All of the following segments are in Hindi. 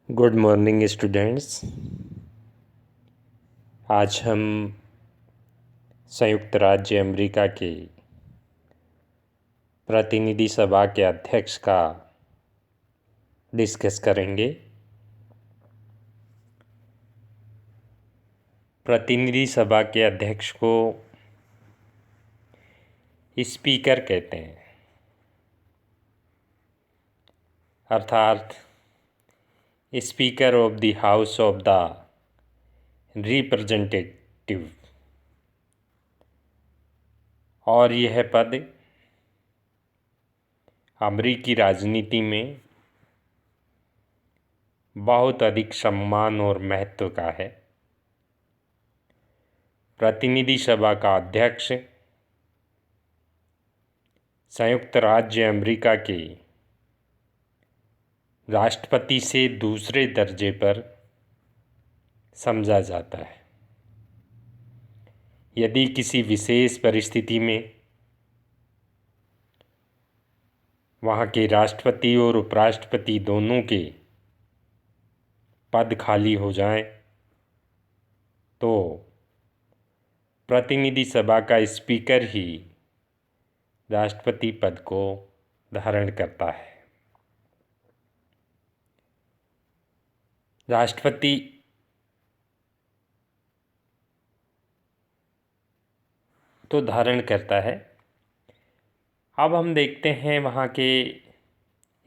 Good morning students. आज हम संयुक्त राज्य अमेरिका के प्रतिनिधि सभा के अध्यक्ष का डिस्कस करेंगे। प्रतिनिधि सभा के अध्यक्ष को स्पीकर कहते हैं, अर्थात speaker of the house of the representative. और यह पद अमेरिकी राजनीति में बहुत अधिक सम्मान और महत्व का है। प्रतिनिधि सभा का अध्यक्ष संयुक्त राज्य अमेरिका के राष्ट्रपति से दूसरे दर्जे पर समझा जाता है। यदि किसी विशेष परिस्थिति में वहाँ के राष्ट्रपति और उपराष्ट्रपति दोनों के पद खाली हो जाएं, तो प्रतिनिधि सभा का स्पीकर ही राष्ट्रपति पद को धारण करता है। राष्ट्रपति तो धारण करता है। अब हम देखते हैं वहाँ के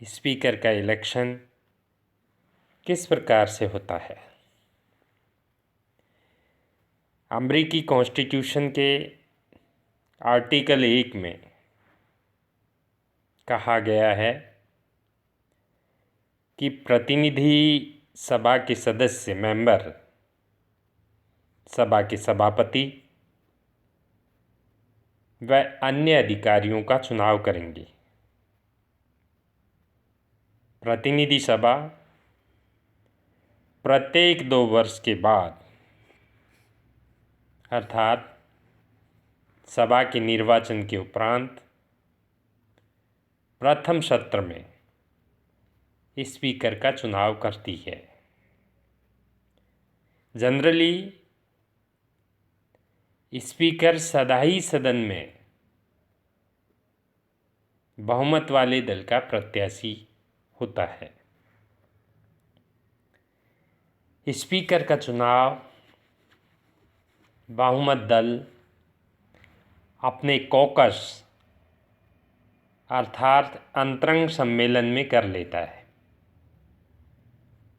स्पीकर का इलेक्शन किस प्रकार से होता है। अमेरिकी कॉन्स्टिट्यूशन के आर्टिकल 1 में कहा गया है कि प्रतिनिधि सभा के सदस्य मेंबर सभा के सभापति व अन्य अधिकारियों का चुनाव करेंगे। प्रतिनिधि सभा प्रत्येक 2 वर्ष के बाद, अर्थात सभा के निर्वाचन के उपरांत, प्रथम सत्र में स्पीकर का चुनाव करती है। जनरली स्पीकर सदाही सदन में बहुमत वाले दल का प्रत्याशी होता है। स्पीकर का चुनाव बहुमत दल अपने कॉकस अर्थात अंतरंग सम्मेलन में कर लेता है।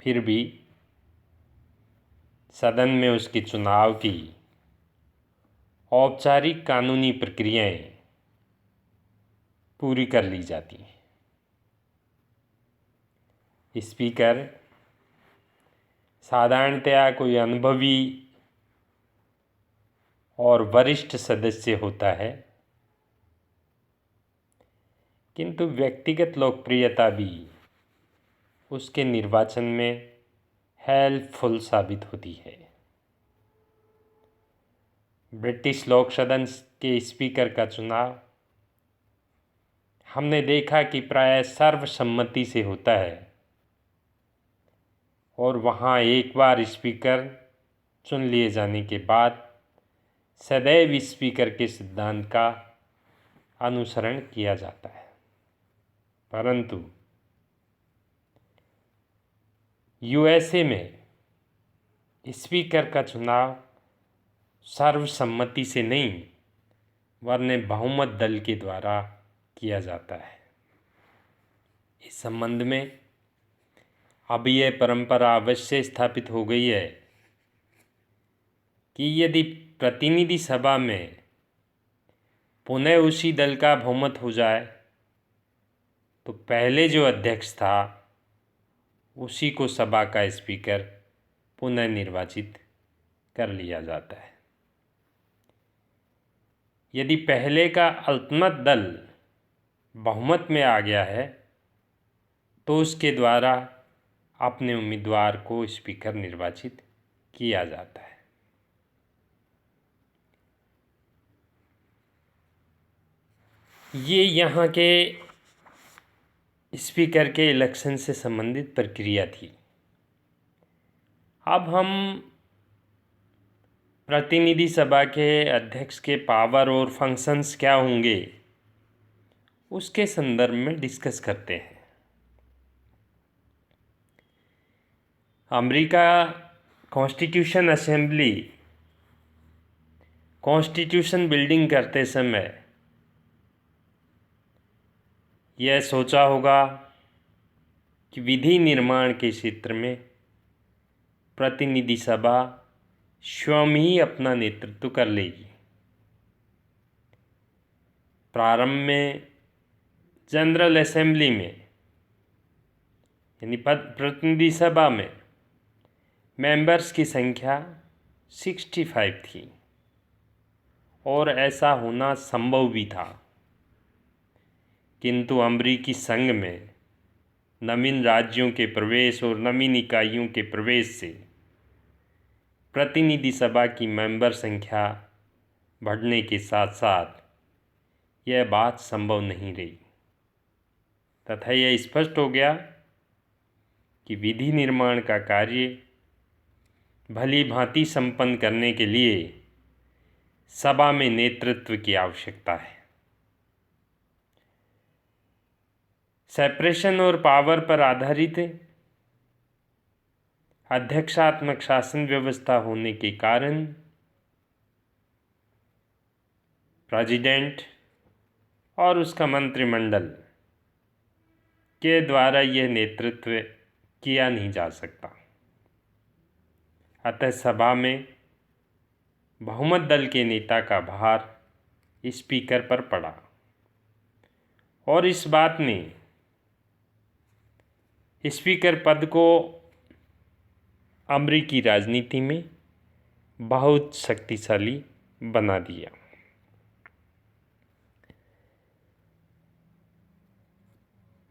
फिर भी सदन में उसके चुनाव की औपचारिक कानूनी प्रक्रियाएं पूरी कर ली जाती हैं। स्पीकर साधारणतया कोई अनुभवी और वरिष्ठ सदस्य होता है, किंतु व्यक्तिगत लोकप्रियता भी उसके निर्वाचन में हेल्पफुल साबित होती है। ब्रिटिश लोक सदन के स्पीकर का चुनाव हमने देखा कि प्राय सर्वसम्मति से होता है और वहाँ एक बार स्पीकर चुन लिए जाने के बाद सदैव स्पीकर के सिद्धांत का अनुसरण किया जाता है। परंतु यूएसए में स्पीकर का चुनाव सर्वसम्मति से नहीं वरन बहुमत दल के द्वारा किया जाता है। इस संबंध में अब यह परंपरा अवश्य स्थापित हो गई है कि यदि प्रतिनिधि सभा में पुनः उसी दल का बहुमत हो जाए तो पहले जो अध्यक्ष था उसी को सभा का स्पीकर पुनः निर्वाचित कर लिया जाता है। यदि पहले का अल्पमत दल बहुमत में आ गया है तो उसके द्वारा अपने उम्मीदवार को स्पीकर निर्वाचित किया जाता है। ये यहाँ के स्पीकर के इलेक्शन से संबंधित प्रक्रिया थी। अब हम प्रतिनिधि सभा के अध्यक्ष के पावर और फंक्शंस क्या होंगे उसके संदर्भ में डिस्कस करते हैं। America constitution assembly constitution building करते समय यह सोचा होगा कि विधि निर्माण के क्षेत्र में प्रतिनिधि सभा स्वयं ही अपना नेतृत्व कर लेगी। प्रारंभ में जनरल असेंबली में यानी प्रतिनिधि सभा में मेंबर्स की संख्या 65 थी और ऐसा होना संभव भी था, किंतु अमेरिकी संघ में नवीन राज्यों के प्रवेश और नवीन इकाइयों के प्रवेश से प्रतिनिधि सभा की मेंबर संख्या बढ़ने के साथ साथ यह बात संभव नहीं रही तथा यह स्पष्ट हो गया कि विधि निर्माण का कार्य भली भांति संपन्न करने के लिए सभा में नेतृत्व की आवश्यकता है। सेपरेशन और पावर पर आधारित अध्यक्षात्मक शासन व्यवस्था होने के कारण प्रेसिडेंट और उसका मंत्रिमंडल के द्वारा यह नेतृत्व किया नहीं जा सकता। अतः सभा में बहुमत दल के नेता का भार स्पीकर पर पड़ा और इस बात ने स्पीकर पद को अमेरिकी राजनीति में बहुत शक्तिशाली बना दिया।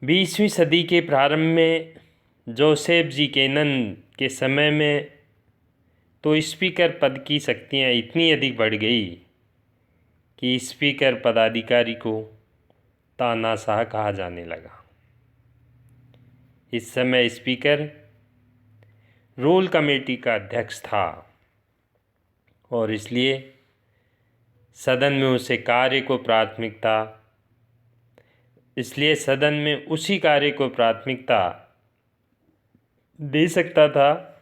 बीसवीं सदी के प्रारंभ में जोसेफ जी केनन के समय में तो स्पीकर पद की शक्तियाँ इतनी अधिक बढ़ गई कि स्पीकर पदाधिकारी को तानाशाह कहा जाने लगा। इस समय स्पीकर रूल कमेटी का अध्यक्ष था और इसलिए सदन में उसी कार्य को प्राथमिकता दे सकता था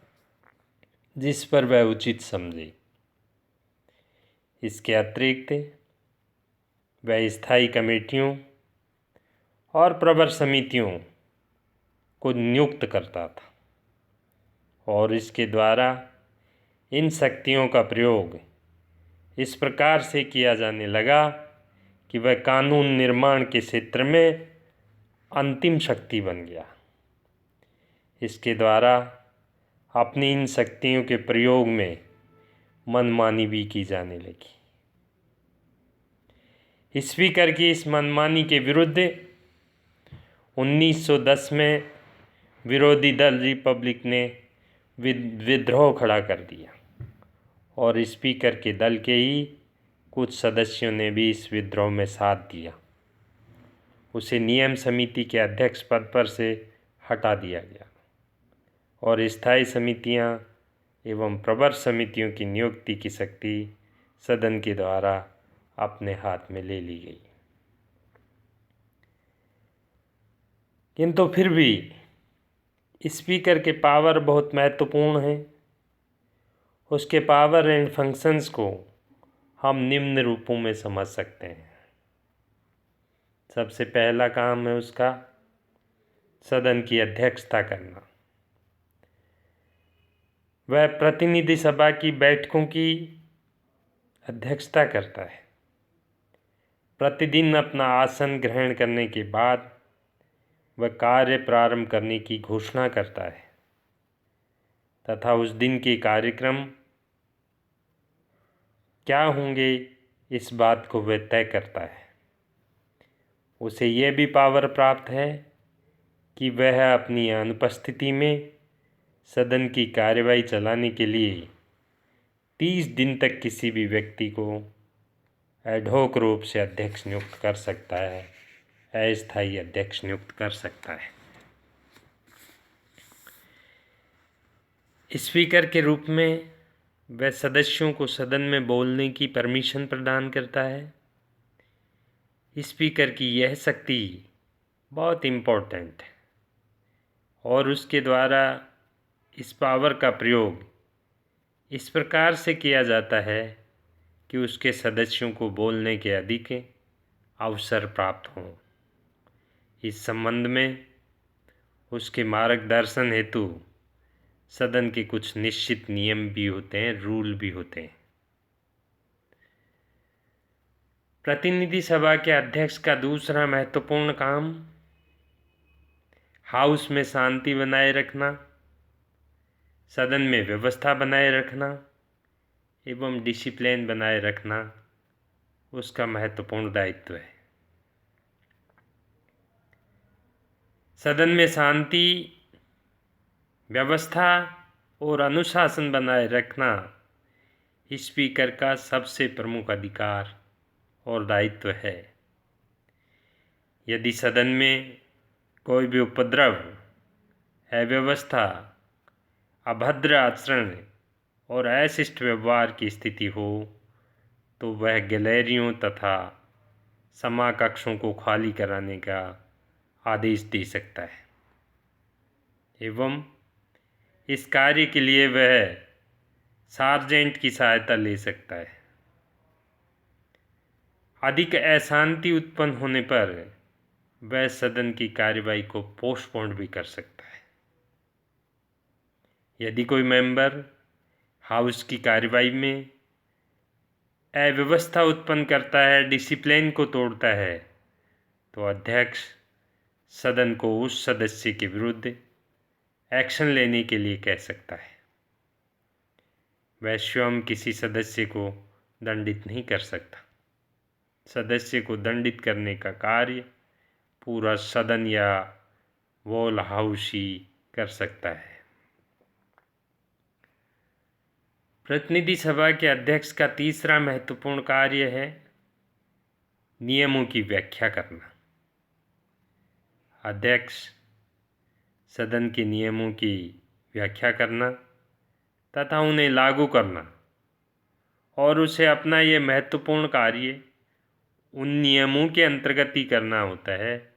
जिस पर वह उचित समझे। इसके अतिरिक्त वह स्थायी कमेटियों और प्रवर समितियों को नियुक्त करता था और इसके द्वारा इन शक्तियों का प्रयोग इस प्रकार से किया जाने लगा कि वह कानून निर्माण के क्षेत्र में अंतिम शक्ति बन गया। इसके द्वारा अपनी इन शक्तियों के प्रयोग में मनमानी भी की जाने लगी। स्पीकर की इस मनमानी के विरुद्ध 1910 में विरोधी दल रिपब्लिक ने विद्रोह खड़ा कर दिया और स्पीकर के दल के ही कुछ सदस्यों ने भी इस विद्रोह में साथ दिया। उसे नियम समिति के अध्यक्ष पद पर से हटा दिया गया और स्थायी समितियां एवं प्रवर समितियों की नियुक्ति की शक्ति सदन के द्वारा अपने हाथ में ले ली गई। किंतु फिर भी स्पीकर के पावर बहुत महत्वपूर्ण हैं। उसके पावर एंड फंक्शंस को हम निम्न रूपों में समझ सकते हैं। सबसे पहला काम है उसका सदन की अध्यक्षता करना। वह प्रतिनिधि सभा की बैठकों की अध्यक्षता करता है। प्रतिदिन अपना आसन ग्रहण करने के बाद वह कार्य प्रारंभ करने की घोषणा करता है तथा उस दिन के कार्यक्रम क्या होंगे इस बात को वह तय करता है। उसे यह भी पावर प्राप्त है कि वह अपनी अनुपस्थिति में सदन की कार्यवाही चलाने के लिए 30 दिन तक किसी भी व्यक्ति को एडहॉक रूप से अध्यक्ष नियुक्त कर सकता है, अस्थायी अध्यक्ष नियुक्त कर सकता है। स्पीकर के रूप में वह सदस्यों को सदन में बोलने की परमिशन प्रदान करता है। स्पीकर की यह शक्ति बहुत इम्पोर्टेंट है और उसके द्वारा इस पावर का प्रयोग इस प्रकार से किया जाता है कि उसके सदस्यों को बोलने के अधिक अवसर प्राप्त हों। इस संबंध में उसके मार्गदर्शन हेतु सदन के कुछ निश्चित नियम भी होते हैं, रूल भी होते हैं। प्रतिनिधि सभा के अध्यक्ष का दूसरा महत्वपूर्ण काम हाउस में शांति बनाए रखना, सदन में व्यवस्था बनाए रखना एवं डिसिप्लिन बनाए रखना उसका महत्वपूर्ण दायित्व है। सदन में शांति, व्यवस्था और अनुशासन बनाए रखना स्पीकर का सबसे प्रमुख अधिकार और दायित्व है। यदि सदन में कोई भी उपद्रव, अव्यवस्था, अभद्र आचरण और अशिष्ट व्यवहार की स्थिति हो तो वह गैलरियों तथा सभाकक्षों को खाली कराने का आदेश दे सकता है एवं इस कार्य के लिए वह सार्जेंट की सहायता ले सकता है। अधिक अशांति उत्पन्न होने पर वह सदन की कार्यवाही को पोस्टपोन भी कर सकता है। यदि कोई मेंबर हाउस की कार्यवाही में अव्यवस्था उत्पन्न करता है, डिसिप्लिन को तोड़ता है, तो अध्यक्ष सदन को उस सदस्य के विरुद्ध एक्शन लेने के लिए कह सकता है। वह स्वयं किसी सदस्य को दंडित नहीं कर सकता। सदस्य को दंडित करने का कार्य पूरा सदन या वॉल हाउस ही कर सकता है। प्रतिनिधि सभा के अध्यक्ष का तीसरा महत्वपूर्ण कार्य है नियमों की व्याख्या करना। अध्यक्ष सदन के नियमों की व्याख्या करना तथा उन्हें लागू करना और उसे अपना ये महत्वपूर्ण कार्य उन नियमों के अंतर्गत ही करना होता है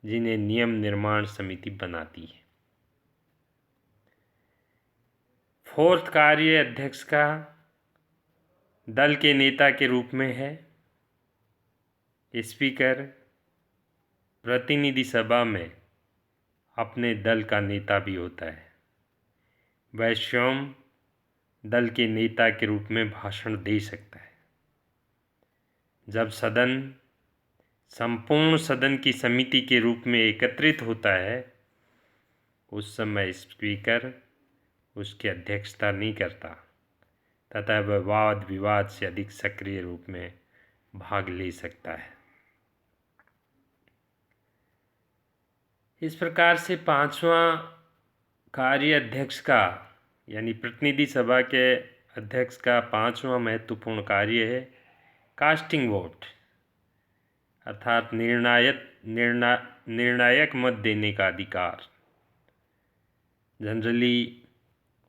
जिन्हें नियम निर्माण समिति बनाती है। फोर्थ कार्य अध्यक्ष का दल के नेता के रूप में है। स्पीकर प्रतिनिधि सभा में अपने दल का नेता भी होता है। वह स्वयं दल के नेता के रूप में भाषण दे सकता है। जब सदन संपूर्ण सदन की समिति के रूप में एकत्रित होता है उस समय स्पीकर उसकी अध्यक्षता नहीं करता तथा वह वाद विवाद से अधिक सक्रिय रूप में भाग ले सकता है। इस प्रकार से पांचवा कार्य अध्यक्ष का यानी प्रतिनिधि सभा के अध्यक्ष का पांचवा महत्वपूर्ण कार्य है कास्टिंग वोट, अर्थात निर्णायक मत देने का अधिकार। जनरली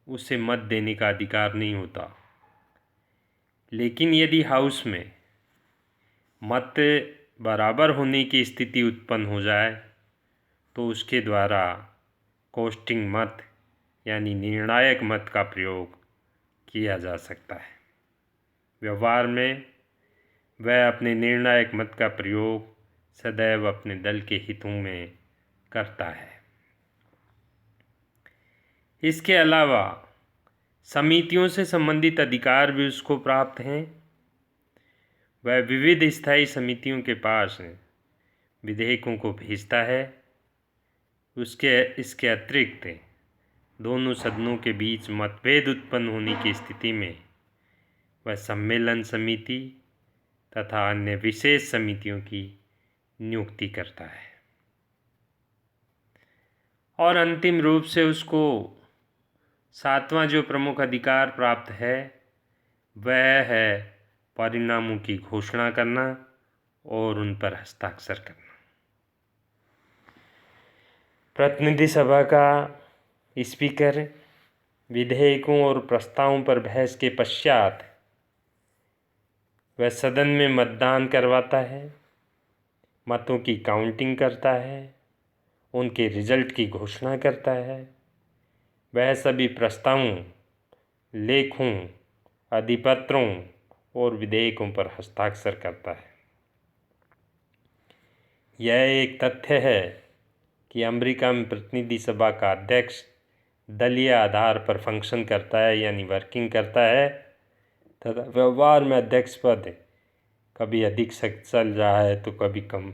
उसे मत देने का अधिकार नहीं होता, लेकिन यदि हाउस में मत बराबर होने की स्थिति उत्पन्न हो जाए तो उसके द्वारा कास्टिंग मत यानी निर्णायक मत का प्रयोग किया जा सकता है। व्यवहार में वह अपने निर्णायक मत का प्रयोग सदैव अपने दल के हितों में करता है। इसके अलावा समितियों से संबंधित अधिकार भी उसको प्राप्त हैं। वह विविध स्थायी समितियों के पास विधेयकों को भेजता है। इसके अतिरिक्त दोनों सदनों के बीच मतभेद उत्पन्न होने की स्थिति में वह सम्मेलन समिति तथा अन्य विशेष समितियों की नियुक्ति करता है। और अंतिम रूप से उसको सातवां जो प्रमुख अधिकार प्राप्त है वह है परिणामों की घोषणा करना और उन पर हस्ताक्षर करना। प्रतिनिधि सभा का स्पीकर विधेयकों और प्रस्तावों पर बहस के पश्चात वह सदन में मतदान करवाता है, मतों की काउंटिंग करता है, उनके रिजल्ट की घोषणा करता है। वह सभी प्रस्तावों, लेखों, अधिपत्रों और विधेयकों पर हस्ताक्षर करता है। यह एक तथ्य है कि अमेरिका में प्रतिनिधि सभा का अध्यक्ष दलीय आधार पर फंक्शन करता है, यानी वर्किंग करता है, तथा व्यवहार में अध्यक्ष पद कभी अधिक शक्तिशाली रहा है तो कभी कम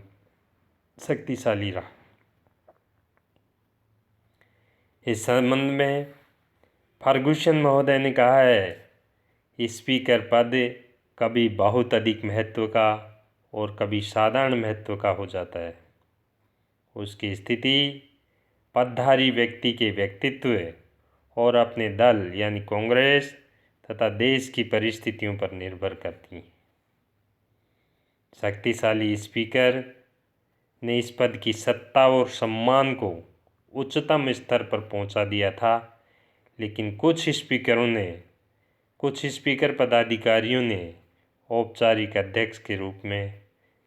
शक्तिशाली रहा। इस संबंध में फर्गुसन महोदय ने कहा है, स्पीकर पद कभी बहुत अधिक महत्व का और कभी साधारण महत्व का हो जाता है। उसकी स्थिति पदधारी व्यक्ति के व्यक्तित्व और अपने दल यानी कांग्रेस तथा देश की परिस्थितियों पर निर्भर करती है। शक्तिशाली स्पीकर ने इस पद की सत्ता और सम्मान को उच्चतम स्तर पर पहुंचा दिया था, लेकिन कुछ स्पीकर पदाधिकारियों ने औपचारिक अध्यक्ष के रूप में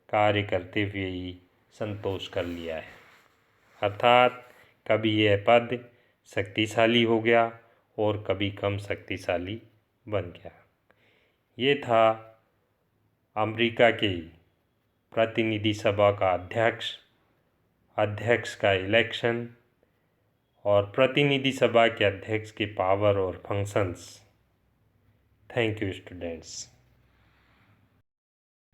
कार्य करते हुए ही संतोष कर लिया है। अर्थात कभी यह पद शक्तिशाली हो गया और कभी कम शक्तिशाली बन गया। ये था अमेरिका के प्रतिनिधि सभा का अध्यक्ष का इलेक्शन और प्रतिनिधि सभा के अध्यक्ष के पावर और फंक्शंस। Thank you students.